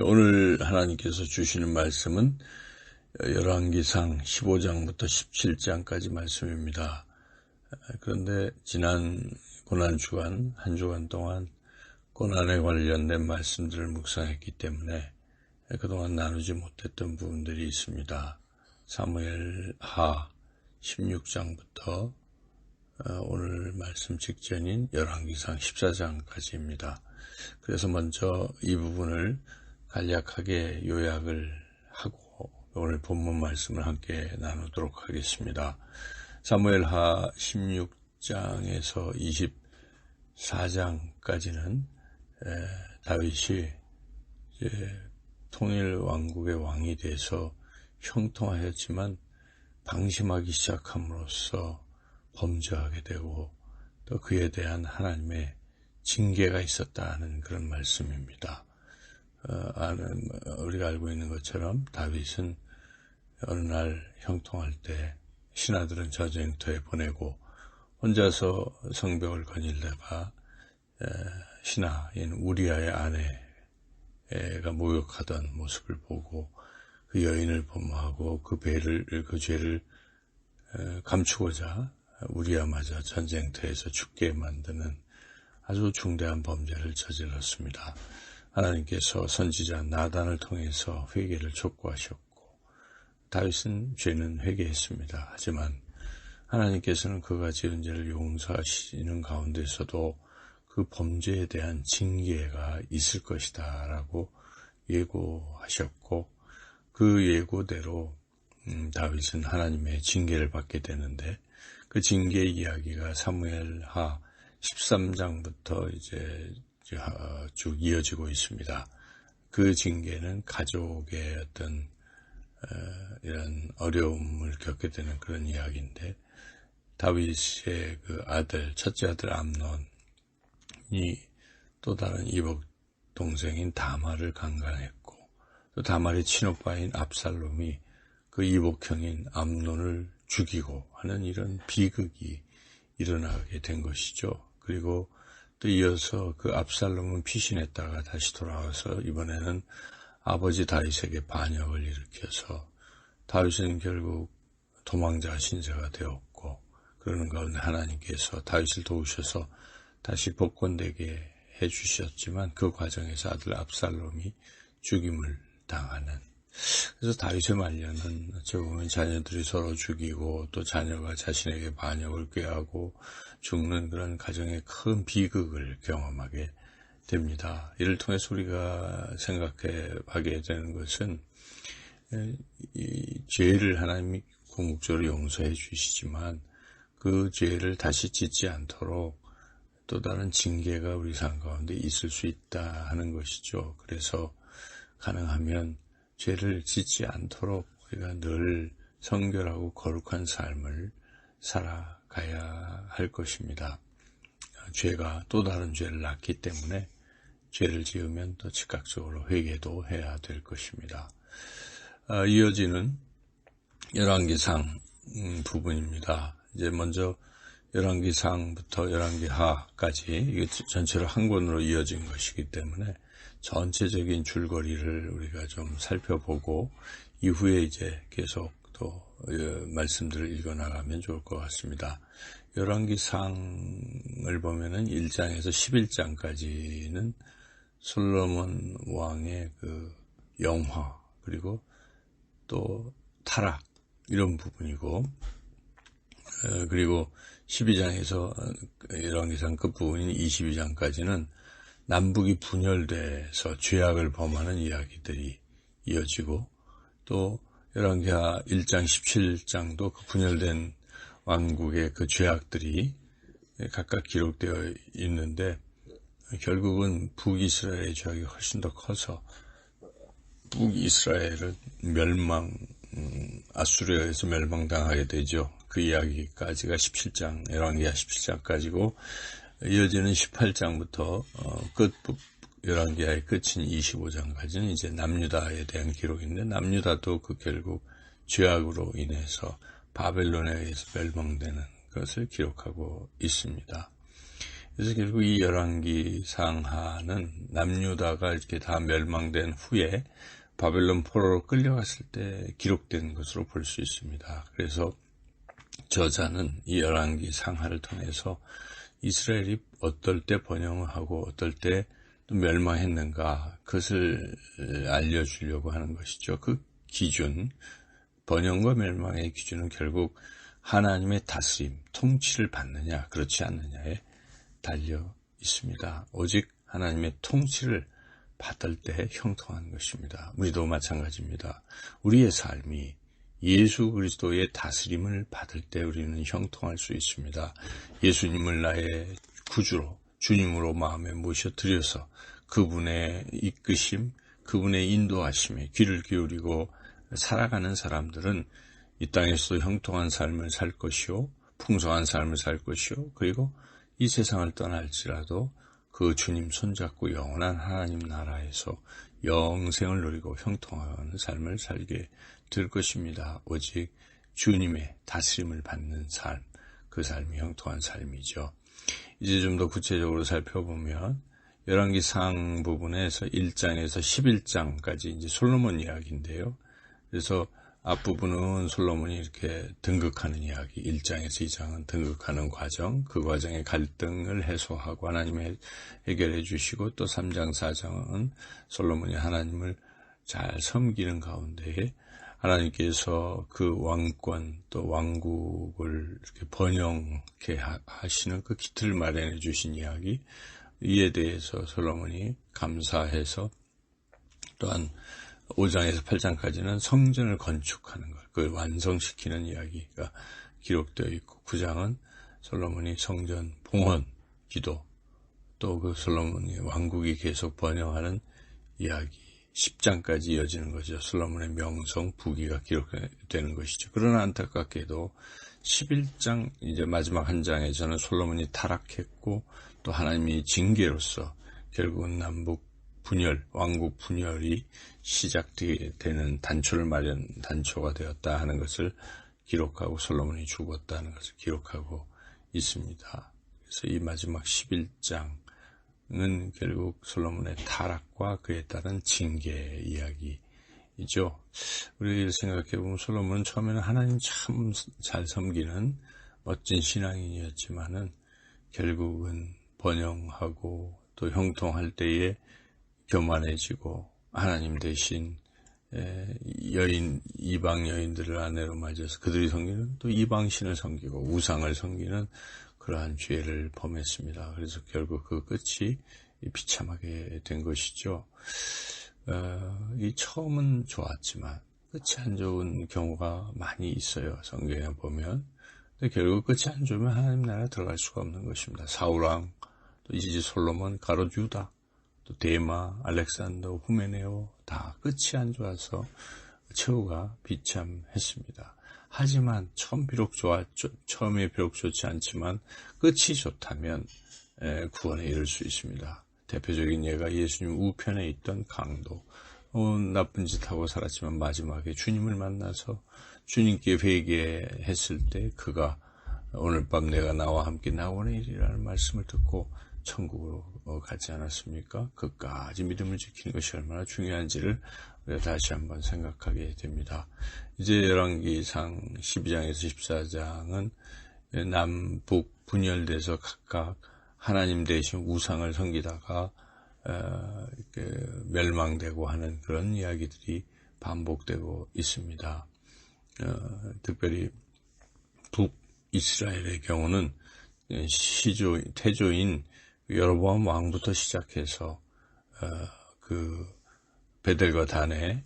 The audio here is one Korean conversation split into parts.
오늘 하나님께서 주시는 말씀은 열왕기상 15장부터 17장까지 말씀입니다. 그런데 지난 고난주간, 한 주간 동안 고난에 관련된 말씀들을 묵상했기 때문에 그동안 나누지 못했던 부분들이 있습니다. 사무엘하 16장부터 오늘 말씀 직전인 열왕기상 14장까지입니다. 그래서 먼저 이 부분을 간략하게 요약을 하고 오늘 본문 말씀을 함께 나누도록 하겠습니다. 사무엘하 16장에서 24장까지는 다윗이 통일 왕국의 왕이 돼서 형통하였지만 방심하기 시작함으로써 범죄하게 되고 또 그에 대한 하나님의 징계가 있었다는 그런 말씀입니다. 우리가 알고 있는 것처럼 다윗은 어느 날 형통할 때 신하들은 전쟁터에 보내고 혼자서 성벽을 거닐다가 신하인 우리아의 아내가 모욕하던 모습을 보고 그 여인을 범하고 그 죄를 감추고자 우리아마저 전쟁터에서 죽게 만드는 아주 중대한 범죄를 저질렀습니다. 하나님께서 선지자 나단을 통해서 회개를 촉구하셨고 다윗은 죄는 회개했습니다. 하지만 하나님께서는 그가 지은 죄를 용서하시는 가운데서도 그 범죄에 대한 징계가 있을 것이다 라고 예고하셨고 그 예고대로 다윗은 하나님의 징계를 받게 되는데 그 징계 이야기가 사무엘하 13장부터 이제 쭉 이어지고 있습니다. 그 징계는 가족의 어떤 이런 어려움을 겪게 되는 그런 이야기인데 다윗의 그 첫째 아들 암논이 또 다른 이복 동생인 다말을 강간했고 또 다말의 친오빠인 압살롬이 그 이복형인 암논을 죽이고 하는 이런 비극이 일어나게 된 것이죠. 그리고 또 이어서 그 압살롬은 피신했다가 다시 돌아와서 이번에는 아버지 다윗에게 반역을 일으켜서 다윗은 결국 도망자 신세가 되었고 그러는 가운데 하나님께서 다윗을 도우셔서 다시 복권되게 해주셨지만 그 과정에서 아들 압살롬이 죽임을 당하는 그래서 다윗의 말년은 어찌 보면 자녀들이 서로 죽이고 또 자녀가 자신에게 반역을 꾀하고 죽는 그런 가정의 큰 비극을 경험하게 됩니다. 이를 통해서 우리가 생각하게 되는 것은 이 죄를 하나님이 궁극적으로 용서해 주시지만 그 죄를 다시 짓지 않도록 또 다른 징계가 우리 삶 가운데 있을 수 있다 하는 것이죠. 그래서 가능하면 죄를 짓지 않도록 우리가 늘 성결하고 거룩한 삶을 살아가야 할 것입니다. 죄가 또 다른 죄를 낳기 때문에 죄를 지으면 또 즉각적으로 회개도 해야 될 것입니다. 이어지는 열왕기상 부분입니다. 이제 먼저 열왕기상부터 열왕기하까지 이게 전체로 한 권으로 이어진 것이기 때문에 전체적인 줄거리를 우리가 좀 살펴보고 이후에 이제 계속 또 말씀들을 읽어나가면 좋을 것 같습니다. 열왕기상을 보면은 1장에서 11장까지는 솔로몬 왕의 그 영화 그리고 또 타락 이런 부분이고 그리고 12장에서 열왕기상 끝부분인 22장까지는 남북이 분열돼서 죄악을 범하는 이야기들이 이어지고 또 열왕기하 1장 17장도 그 분열된 왕국의 그 죄악들이 각각 기록되어 있는데 결국은 북이스라엘의 죄악이 훨씬 더 커서 북이스라엘은 아수르에서 멸망당하게 되죠. 그 이야기까지가 17장, 열왕기하 17장까지고 이어지는 18장부터 열왕기하의 끝인 25장까지는 이제 남유다에 대한 기록인데 남유다도 그 결국 죄악으로 인해서 바벨론에 의해서 멸망되는 것을 기록하고 있습니다. 그래서 결국 이 열왕기 상하는 남유다가 이렇게 다 멸망된 후에 바벨론 포로로 끌려갔을 때 기록된 것으로 볼 수 있습니다. 그래서 저자는 이 열왕기 상하를 통해서 이스라엘이 어떨 때 번영을 하고 어떨 때 또 멸망했는가 그것을 알려주려고 하는 것이죠. 그 기준, 번영과 멸망의 기준은 결국 하나님의 다스림, 통치를 받느냐 그렇지 않느냐에 달려 있습니다. 오직 하나님의 통치를 받을 때 형통한 것입니다. 우리도 마찬가지입니다. 우리의 삶이 예수 그리스도의 다스림을 받을 때 우리는 형통할 수 있습니다. 예수님을 나의 구주로, 주님으로 마음에 모셔드려서 그분의 이끄심, 그분의 인도하심에 귀를 기울이고 살아가는 사람들은 이 땅에서도 형통한 삶을 살 것이요, 풍성한 삶을 살 것이요, 그리고 이 세상을 떠날지라도 그 주님 손잡고 영원한 하나님 나라에서 영생을 누리고 형통한 삶을 살게 될 것입니다. 오직 주님의 다스림을 받는 삶, 그 삶이 형통한 삶이죠. 이제 좀 더 구체적으로 살펴보면 열왕기상 부분에서 1장에서 11장까지 이제 솔로몬 이야기인데요. 그래서 앞부분은 솔로몬이 이렇게 등극하는 이야기, 1장에서 2장은 등극하는 과정, 그 과정의 갈등을 해소하고 하나님이 해결해 주시고, 또 3장, 4장은 솔로몬이 하나님을 잘 섬기는 가운데 하나님께서 그 왕권 또 왕국을 이렇게 번영케 하시는 그 기틀을 마련해 주신 이야기, 이에 대해서 솔로몬이 감사해서, 또한 5장에서 8장까지는 성전을 건축하는 것, 그걸 완성시키는 이야기가 기록되어 있고, 9장은 솔로몬이 성전 봉헌, 기도, 또 그 솔로몬이 왕국이 계속 번영하는 이야기, 10장까지 이어지는 거죠. 솔로몬의 명성, 부귀가 기록되는 것이죠. 그러나 안타깝게도 11장, 이제 마지막 한 장에서는 솔로몬이 타락했고, 또 하나님이 징계로서 결국은 남북 분열, 왕국 분열이 시작되는 단초가 되었다 하는 것을 기록하고, 솔로몬이 죽었다는 것을 기록하고 있습니다. 그래서 이 마지막 11장은 결국 솔로몬의 타락과 그에 따른 징계 이야기이죠. 우리가 생각해보면 솔로몬은 처음에는 하나님 참 잘 섬기는 멋진 신앙인이었지만은 결국은 번영하고 또 형통할 때에 교만해지고 하나님 대신 이방 여인들을 아내로 맞아서 그들이 섬기는 또 이방신을 섬기고 우상을 섬기는 그러한 죄를 범했습니다. 그래서 결국 그 끝이 비참하게 된 것이죠. 이 처음은 좋았지만 끝이 안 좋은 경우가 많이 있어요. 성경에 보면. 근데 결국 끝이 안 좋으면 하나님 나라에 들어갈 수가 없는 것입니다. 사울왕, 또 이제 솔로몬, 가롯 유다, 또 데마, 알렉산더, 후메네오 다 끝이 안 좋아서 최후가 비참했습니다. 하지만 처음에 비록 좋지 않지만 끝이 좋다면 구원에 이를 수 있습니다. 대표적인 예가 예수님 우편에 있던 강도, 나쁜 짓 하고 살았지만 마지막에 주님을 만나서 주님께 회개했을 때 그가 오늘 밤 내가 나와 함께 나오는 일이라는 말씀을 듣고 천국으로 가지 않았습니까? 끝까지 믿음을 지키는 것이 얼마나 중요한지를 우리가 다시 한번 생각하게 됩니다. 이제 열왕기상 12장에서 14장은 남북 분열돼서 각각 하나님 대신 우상을 섬기다가 멸망되고 하는 그런 이야기들이 반복되고 있습니다. 특별히 북이스라엘의 경우는 태조인 여로보암 왕부터 시작해서 그 베델과 단에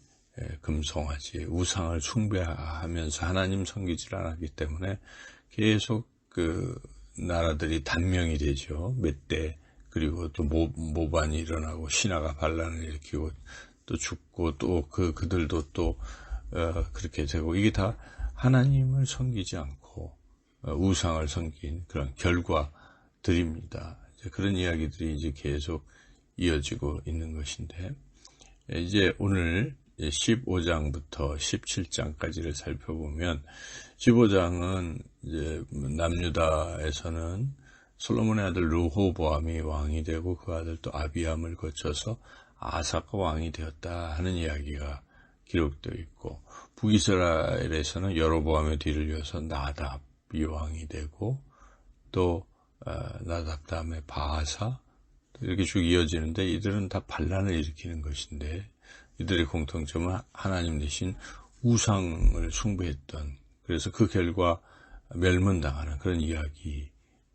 금송아지 우상을 숭배하면서 하나님 섬기질 않았기 때문에 계속 그 나라들이 단명이 되죠. 멧대, 그리고 또 모반이 일어나고 신하가 반란을 일으키고 또 죽고 또 그들도 또 그렇게 되고, 이게 다 하나님을 섬기지 않고 우상을 섬긴 그런 결과들입니다. 그런 이야기들이 이제 계속 이어지고 있는 것인데, 이제 오늘 15장부터 17장까지를 살펴보면, 15장은 이제 남유다에서는 솔로몬의 아들 르호보암이 왕이 되고 그 아들 또 아비암을 거쳐서 아사가 왕이 되었다 하는 이야기가 기록되어 있고, 북이스라엘에서는 여로보암의 뒤를 이어서 나답이 왕이 되고, 또 나답 다음에 바하사, 이렇게 쭉 이어지는데, 이들은 다 반란을 일으키는 것인데, 이들의 공통점은 하나님 대신 우상을 숭배했던, 그래서 그 결과 멸문당하는 그런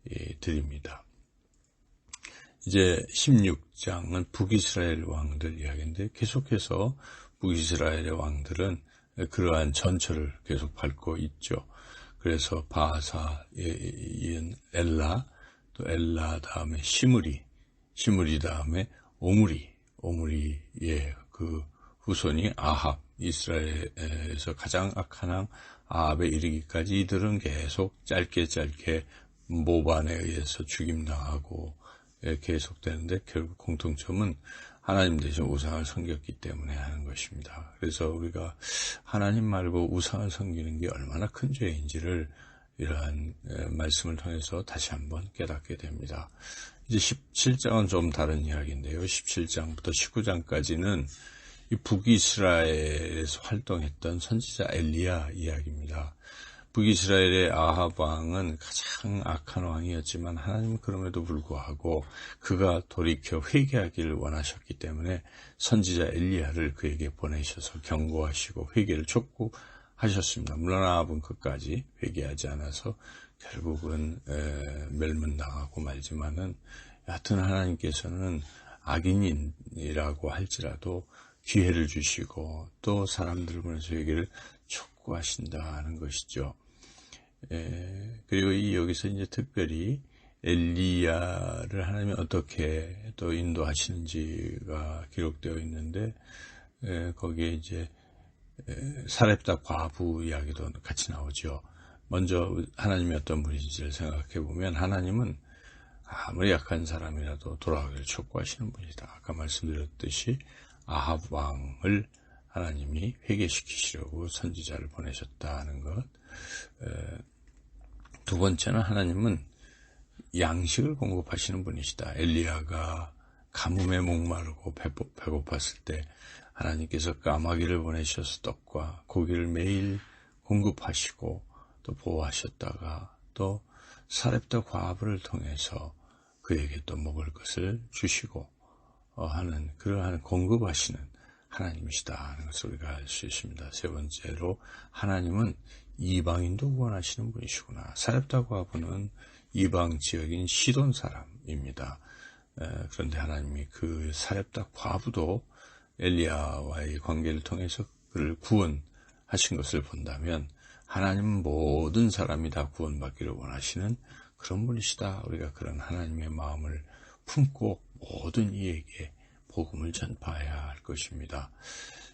이야기들입니다. 이제 16장은 북이스라엘 왕들 이야기인데, 계속해서 북이스라엘의 왕들은 그러한 전철을 계속 밟고 있죠. 그래서 바하사, 엘라, 또 엘라 다음에 시므리 다음에 오므리의 그 후손이 아합, 이스라엘에서 가장 악한 왕 아합에 이르기까지 이들은 계속 짧게 모반에 의해서 죽임당하고 계속되는데, 결국 공통점은 하나님 대신 우상을 섬겼기 때문에 하는 것입니다. 그래서 우리가 하나님 말고 우상을 섬기는 게 얼마나 큰 죄인지를 이러한 말씀을 통해서 다시 한번 깨닫게 됩니다. 이제 17장은 좀 다른 이야기인데요. 17장부터 19장까지는 이 북이스라엘에서 활동했던 선지자 엘리야 이야기입니다. 북이스라엘의 아합 왕은 가장 악한 왕이었지만 하나님은 그럼에도 불구하고 그가 돌이켜 회개하기를 원하셨기 때문에 선지자 엘리야를 그에게 보내셔서 경고하시고 회개를 촉구하셨습니다. 물론 아합은 끝까지 회개하지 않아서 결국은 멸문당하고 말지만은, 여하튼 하나님께서는 악인이라고 할지라도 기회를 주시고 또 사람들을 보내서 회개를 촉구하신다는 것이죠. 그리고 여기서 이제 특별히 엘리야를 하나님이 어떻게 또 인도하시는지가 기록되어 있는데, 거기에 이제 사렙다 과부 이야기도 같이 나오죠. 먼저 하나님이 어떤 분인지를 생각해 보면, 하나님은 아무리 약한 사람이라도 돌아가기를 촉구하시는 분이다. 아까 말씀드렸듯이 아합 왕을 하나님이 회개시키시려고 선지자를 보내셨다는 것. 두 번째는 하나님은 양식을 공급하시는 분이시다. 엘리야가 가뭄에 목마르고 배고팠을 때 하나님께서 까마귀를 보내셔서 떡과 고기를 매일 공급하시고 또 보호하셨다가, 또 사렙다 과부를 통해서 그에게 또 먹을 것을 주시고 하는, 그러한 공급하시는 하나님이시다 하는 것을 우리가 알 수 있습니다. 세 번째로, 하나님은 이방인도 구원하시는 분이시구나. 사렙다 과부는 이방 지역인 시돈 사람입니다. 그런데 하나님이 그 사렙다 과부도 엘리야와의 관계를 통해서 그를 구원하신 것을 본다면, 하나님은 모든 사람이 다 구원받기를 원하시는 그런 분이시다. 우리가 그런 하나님의 마음을 품고 모든 이에게 복음을 전파해야 할 것입니다.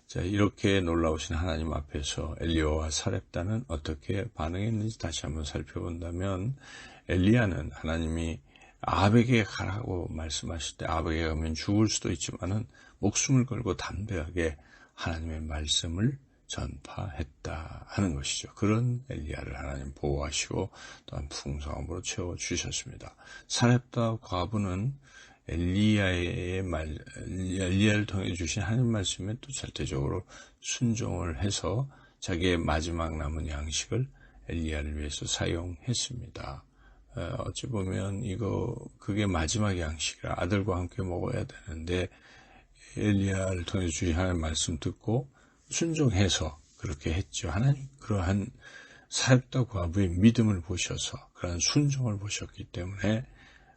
자, 이렇게 놀라우신 하나님 앞에서 엘리야와 사렙다는 어떻게 반응했는지 다시 한번 살펴본다면, 엘리야는 하나님이 아합에게 가라고 말씀하실 때 아합에게 가면 죽을 수도 있지만은 목숨을 걸고 담대하게 하나님의 말씀을 전파했다 하는 것이죠. 그런 엘리야를 하나님 보호하시고 또한 풍성함으로 채워주셨습니다. 사렙다 과부는 엘리야를 통해 주신 하나님 말씀에 또 절대적으로 순종을 해서 자기의 마지막 남은 양식을 엘리야를 위해서 사용했습니다. 어찌 보면 그게 마지막 양식이라 아들과 함께 먹어야 되는데, 엘리야를 통해 주신 하나님 말씀 듣고 순종해서 그렇게 했죠. 하나님 그러한 사렙다 과부의 믿음을 보셔서, 그러한 순종을 보셨기 때문에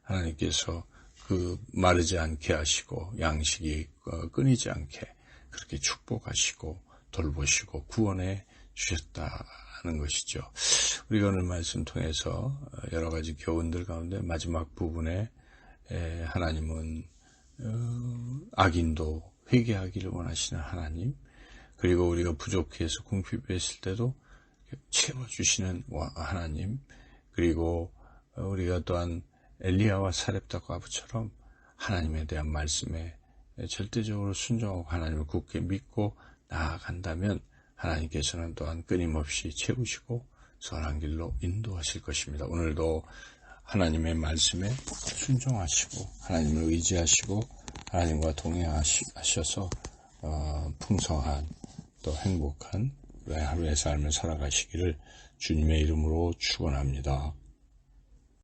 하나님께서 그 마르지 않게 하시고 양식이 끊이지 않게 그렇게 축복하시고 돌보시고 구원해 주셨다는 것이죠. 우리가 오늘 말씀 통해서 여러 가지 교훈들 가운데 마지막 부분에 하나님은 악인도 회개하기를 원하시는 하나님, 그리고 우리가 부족해서 궁핍했을 때도 채워주시는 하나님, 그리고 우리가 또한 엘리야와 사렙다 과부처럼 하나님에 대한 말씀에 절대적으로 순종하고 하나님을 굳게 믿고 나아간다면 하나님께서는 또한 끊임없이 채우시고 선한 길로 인도하실 것입니다. 오늘도 하나님의 말씀에 순종하시고 하나님을 의지하시고 하나님과 동행하셔서 풍성한 또 행복한 하루의 삶을 살아가시기를 주님의 이름으로 축원합니다.